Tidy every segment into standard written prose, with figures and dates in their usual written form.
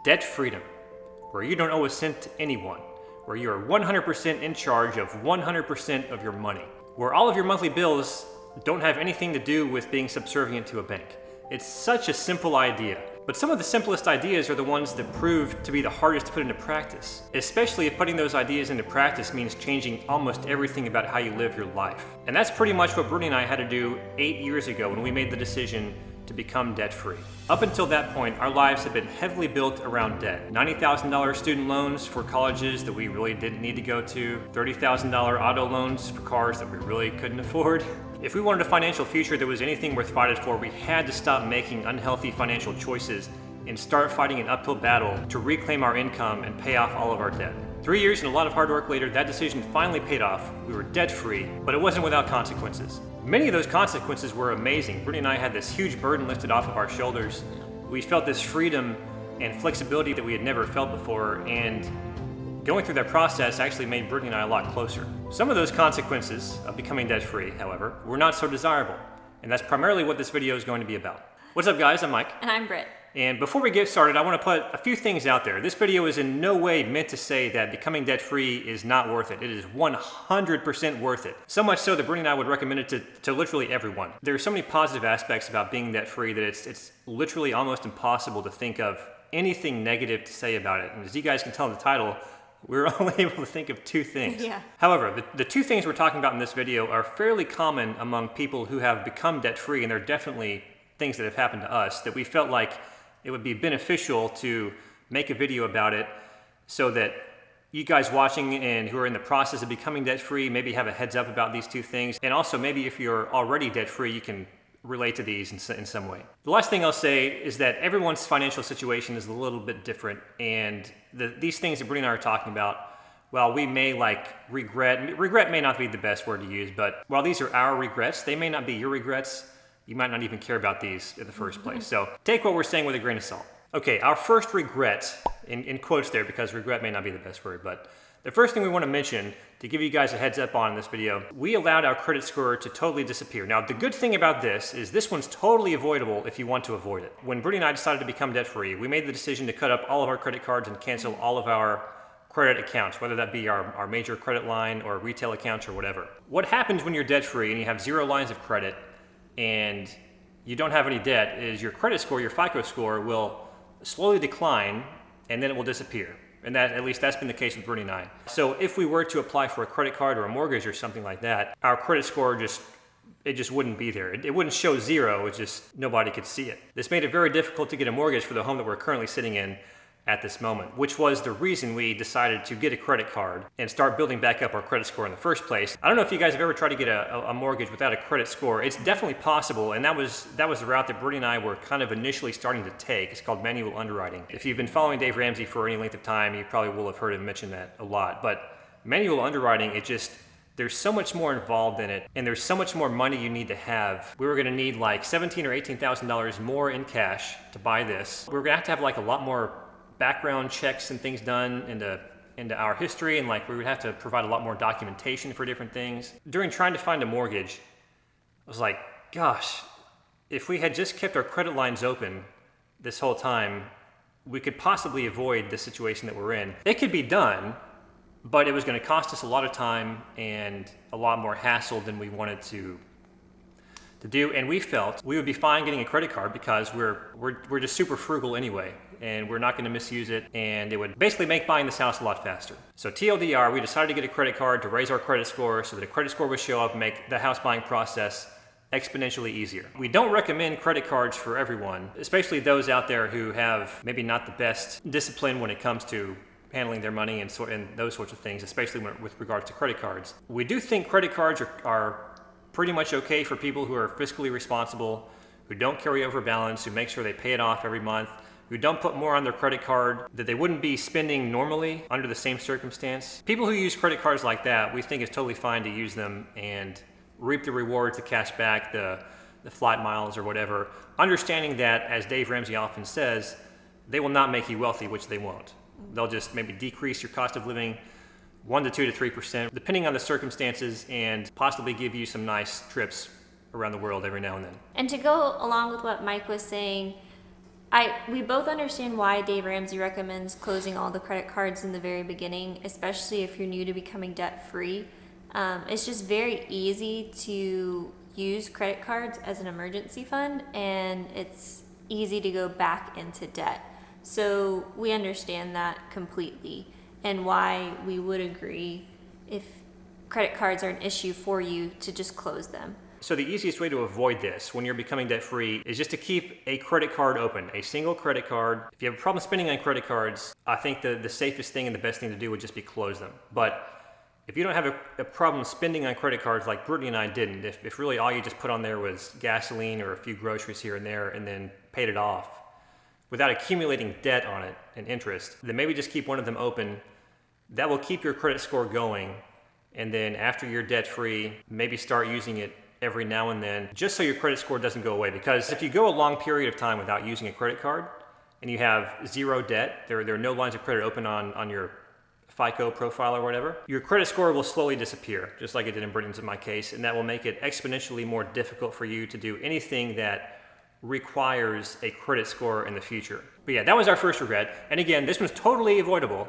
Debt freedom, where you don't owe a cent to anyone, where you are 100% in charge of 100% of your money, where all of your monthly bills don't have anything to do with being subservient to a bank. It's such a simple idea, but some of the simplest ideas are the ones that prove to be the hardest to put into practice, especially if putting those ideas into practice means changing almost everything about how you live your life. And that's pretty much what Brittany and I had to do 8 years ago when we made the decision to become debt-free. Up until that point, our lives have been heavily built around debt. $90,000 student loans for colleges that we really didn't need to go to, $30,000 auto loans for cars that we really couldn't afford. If we wanted a financial future that was anything worth fighting for, we had to stop making unhealthy financial choices and start fighting an uphill battle to reclaim our income and pay off all of our debt. 3 years and a lot of hard work later, that decision finally paid off. We were debt-free, but it wasn't without consequences. Many of those consequences were amazing. Brittany and I had this huge burden lifted off of our shoulders. We felt this freedom and flexibility that we had never felt before, and going through that process actually made Brittany and I a lot closer. Some of those consequences of becoming debt-free, however, were not so desirable, and that's primarily what this video is going to be about. What's up, guys? I'm Mike. And I'm Brit. And before we get started, I want to put a few things out there. This video is in no way meant to say that becoming debt-free is not worth it. It is 100% worth it. So much so that Brittany and I would recommend it to literally everyone. There are so many positive aspects about being debt-free that it's literally almost impossible to think of anything negative to say about it. And as you guys can tell in the title, we're only able to think of two things. Yeah. However, the two things we're talking about in this video are fairly common among people who have become debt-free, and they're definitely things that have happened to us that we felt like it would be beneficial to make a video about it so that you guys watching and who are in the process of becoming debt-free maybe have a heads up about these two things. And also maybe if you're already debt-free, you can relate to these in some way. The last thing I'll say is that everyone's financial situation is a little bit different, and these things that Brittany and I are talking about, while we may regret may not be the best word to use, but while these are our regrets, they may not be your regrets. You might not even care about these in the first place. So take what we're saying with a grain of salt. Okay, our first regret, in quotes there, because regret may not be the best word, but the first thing we want to mention to give you guys a heads up on in this video, we allowed our credit score to totally disappear. Now, the good thing about this is this one's totally avoidable if you want to avoid it. When Brittany and I decided to become debt-free, we made the decision to cut up all of our credit cards and cancel all of our credit accounts, whether that be our major credit line or retail accounts or whatever. What happens when you're debt-free and you have 0 lines of credit and you don't have any debt is your credit score, your FICO score, will slowly decline and then it will disappear. And that, at least that's been the case with Brittany and I. So if we were to apply for a credit card or a mortgage or something like that, our credit score just wouldn't be there. It wouldn't show 0, it's just nobody could see it. This made it very difficult to get a mortgage for the home that we're currently sitting in at this moment, which was the reason we decided to get a credit card and start building back up our credit score in the first place. I don't know if you guys have ever tried to get a mortgage without a credit score. It's definitely possible, and that was the route that Brittany and I were kind of initially starting to take. It's called manual underwriting. If you've been following Dave Ramsey for any length of time, you probably will have heard him mention that a lot. But manual underwriting, there's so much more involved in it, and there's so much more money you need to have. We were gonna need like $17,000 or $18,000 more in cash to buy this. We were gonna have to have like a lot more background checks and things done into our history, and like we would have to provide a lot more documentation for different things. During trying to find a mortgage, I was like, gosh, if we had just kept our credit lines open this whole time, we could possibly avoid the situation that we're in. It could be done, but it was going to cost us a lot of time and a lot more hassle than we wanted to do, and we felt we would be fine getting a credit card because we're just super frugal anyway, and we're not going to misuse it, and it would basically make buying this house a lot faster. So TLDR, we decided to get a credit card to raise our credit score so that a credit score would show up and make the house buying process exponentially easier. We don't recommend credit cards for everyone, especially those out there who have maybe not the best discipline when it comes to handling their money and those sorts of things, especially with regards to credit cards. We do think credit cards are pretty much okay for people who are fiscally responsible, who don't carry over balance, who make sure they pay it off every month, who don't put more on their credit card that they wouldn't be spending normally under the same circumstance. People who use credit cards like that, we think it's totally fine to use them and reap the rewards, the cash back, the flight miles or whatever, understanding that, as Dave Ramsey often says, they will not make you wealthy, which they won't. They'll just maybe decrease your cost of living 1 to 2 to 3%, depending on the circumstances, and possibly give you some nice trips around the world every now and then. And to go along with what Mike was saying, We both understand why Dave Ramsey recommends closing all the credit cards in the very beginning, especially if you're new to becoming debt-free. It's just very easy to use credit cards as an emergency fund, and it's easy to go back into debt. So we understand that completely, and why we would agree, if credit cards are an issue for you, to just close them. So the easiest way to avoid this when you're becoming debt-free is just to keep a credit card open, a single credit card. If you have a problem spending on credit cards, I think the safest thing and the best thing to do would just be close them. But if you don't have a problem spending on credit cards like Brittany and I didn't, if really all you just put on there was gasoline or a few groceries here and there and then paid it off without accumulating debt on it and interest, then maybe just keep one of them open. That will keep your credit score going. And then after you're debt-free, maybe start using it every now and then, just so your credit score doesn't go away. Because if you go a long period of time without using a credit card and you have zero debt, there are no lines of credit open on your FICO profile or whatever, your credit score will slowly disappear, just like it did in Britain's in my case, and that will make it exponentially more difficult for you to do anything that requires a credit score in the future. But yeah, that was our first regret. And again, this one's totally avoidable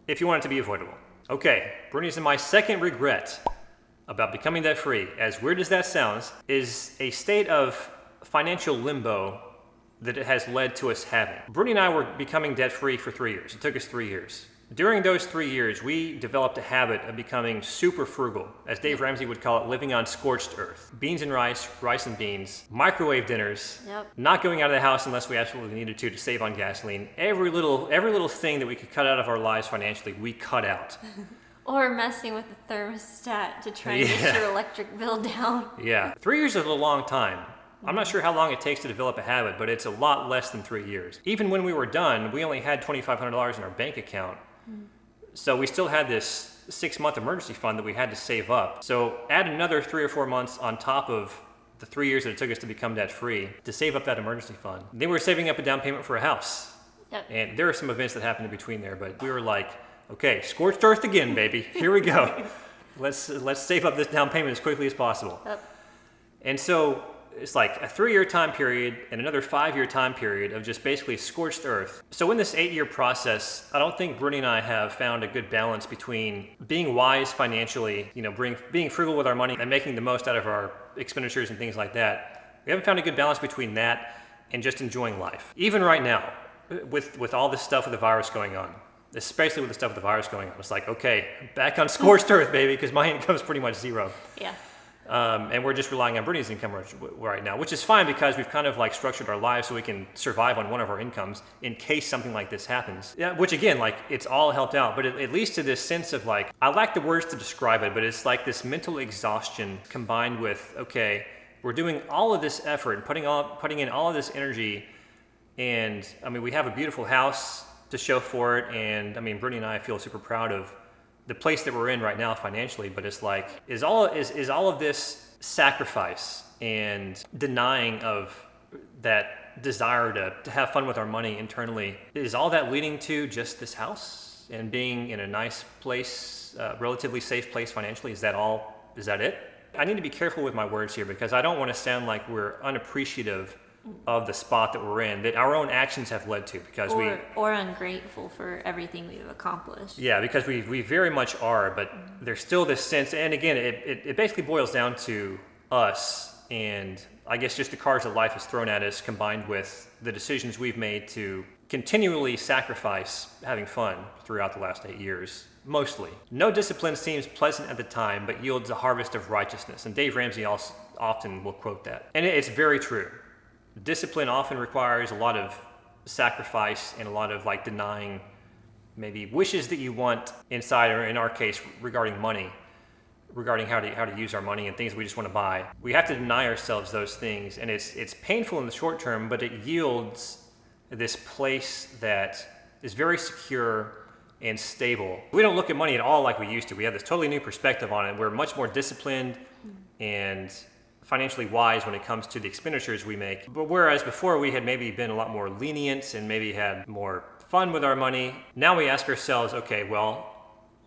if you want it to be avoidable. Okay, Brittany's in my second regret about becoming debt-free, as weird as that sounds, is a state of financial limbo that it has led to us having. Brittany and I were becoming debt-free for 3 years. It took us 3 years. During those 3 years, we developed a habit of becoming super frugal, as Dave Ramsey would call it, living on scorched earth. Beans and rice, rice and beans, microwave dinners, not going out of the house unless we absolutely needed to save on gasoline. Every little thing that we could cut out of our lives financially, we cut out. Or messing with the thermostat to try and get your electric bill down. Yeah, 3 years is a long time. I'm not sure how long it takes to develop a habit, but it's a lot less than 3 years. Even when we were done, we only had $2,500 in our bank account. So we still had this 6-month emergency fund that we had to save up. So add another 3 or 4 months on top of the 3 years that it took us to become debt-free to save up that emergency fund. Then we were saving up a down payment for a house. And there are some events that happened in between there, but we were like, okay, scorched earth again, baby. Here we go. Let's save up this down payment as quickly as possible. And so it's like a 3-year time period and another 5-year time period of just basically scorched earth. So in this 8-year process, I don't think Brittany and I have found a good balance between being wise financially, being frugal with our money and making the most out of our expenditures and things like that. We haven't found a good balance between that and just enjoying life. Even right now, with all this stuff with the virus going on, especially with the stuff with the virus going on, it's like, okay, back on scorched earth, baby, because my income's pretty much zero. Yeah. And we're just relying on Brittany's income right now, which is fine because we've kind of like structured our lives so we can survive on one of our incomes in case something like this happens. Yeah, which again, like it's all helped out, but it leads to this sense of like, I lack the words to describe it, but it's like this mental exhaustion combined with, okay, we're doing all of this effort and putting in all of this energy, and I mean, we have a beautiful house to show for it, and I mean, Brittany and I feel super proud of the place that we're in right now financially, but it's like, is all of this sacrifice and denying of that desire to have fun with our money internally, is all that leading to just this house and being in a nice place, relatively safe place financially? Is that all? Is that it? I need to be careful with my words here because I don't want to sound like we're unappreciative of the spot that we're in, that our own actions have led to, because or ungrateful for everything we've accomplished. Yeah, because we very much are, but there's still this sense, and again, it basically boils down to us, and I guess just the cards that life has thrown at us, combined with the decisions we've made to continually sacrifice having fun throughout the last 8 years. Mostly. No discipline seems pleasant at the time, but yields a harvest of righteousness. And Dave Ramsey also often will quote that. And it's very true. Discipline often requires a lot of sacrifice and a lot of like denying maybe wishes that you want inside, or in our case, regarding money, regarding how to use our money and things we just want to buy. We have to deny ourselves those things, and it's painful in the short term, but it yields this place that is very secure and stable. We don't look at money at all like we used to. We have this totally new perspective on it. We're much more disciplined and financially wise when it comes to the expenditures we make. But whereas before we had maybe been a lot more lenient and maybe had more fun with our money, now we ask ourselves, okay, well,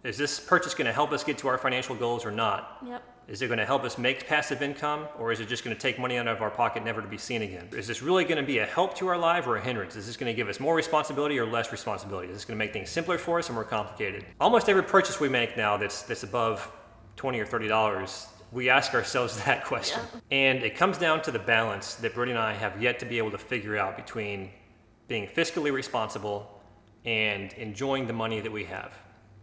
is this purchase going to help us get to our financial goals or not? Yep. Is it going to help us make passive income, or is it just going to take money out of our pocket never to be seen again? Is this really going to be a help to our life or a hindrance? Is this going to give us more responsibility or less responsibility? Is this going to make things simpler for us or more complicated? Almost every purchase we make now that's above $20 or $30, we ask ourselves that question. Yeah. And it comes down to the balance that Brit and I have yet to be able to figure out between being fiscally responsible and enjoying the money that we have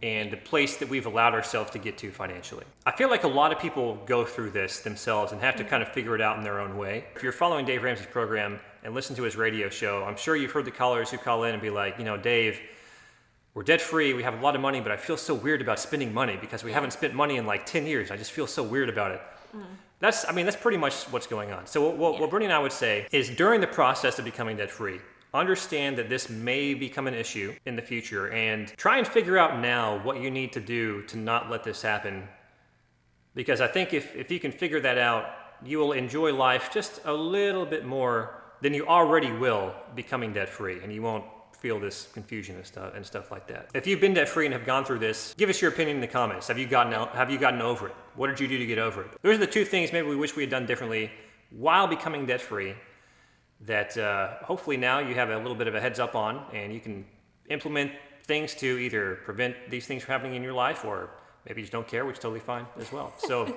and the place that we've allowed ourselves to get to financially. I feel like a lot of people go through this themselves and have to kind of figure it out in their own way. If you're following Dave Ramsey's program and listen to his radio show, I'm sure you've heard the callers who call in and be like, Dave, we're debt free, we have a lot of money, but I feel so weird about spending money because we haven't spent money in like 10 years. I just feel so weird about it. That's pretty much what's going on. So what Brittany and I would say is during the process of becoming debt free, understand that this may become an issue in the future and try and figure out now what you need to do to not let this happen. Because I think if you can figure that out, you will enjoy life just a little bit more than you already will becoming debt free, and you won't feel this confusion and stuff like that. If you've been debt free and have gone through this, give us your opinion in the comments. Have you gotten over it? What did you do to get over it? Those are the two things maybe we wish we had done differently while becoming debt free that hopefully now you have a little bit of a heads up on, and you can implement things to either prevent these things from happening in your life, or maybe you just don't care, which is totally fine as well. So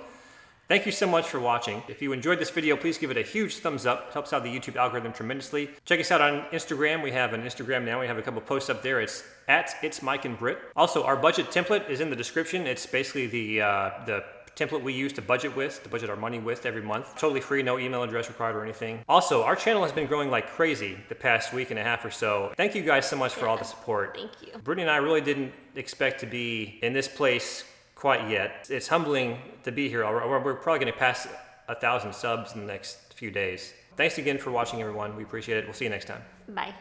thank you so much for watching. If you enjoyed this video, please give it a huge thumbs up. It helps out the YouTube algorithm tremendously. Check us out on Instagram. We have an Instagram now. We have a couple posts up there. It's @It'sMikeandBrit. Also, our budget template is in the description. It's basically the template we use to budget our money with every month. Totally free, no email address required or anything. Also, our channel has been growing like crazy the past week and a half or so. Thank you guys so much for all the support. Thank you. Brittany and I really didn't expect to be in this place quite yet. It's humbling to be here. We're probably going to pass 1,000 subs in the next few days. Thanks again for watching, everyone. We appreciate it. We'll see you next time. Bye.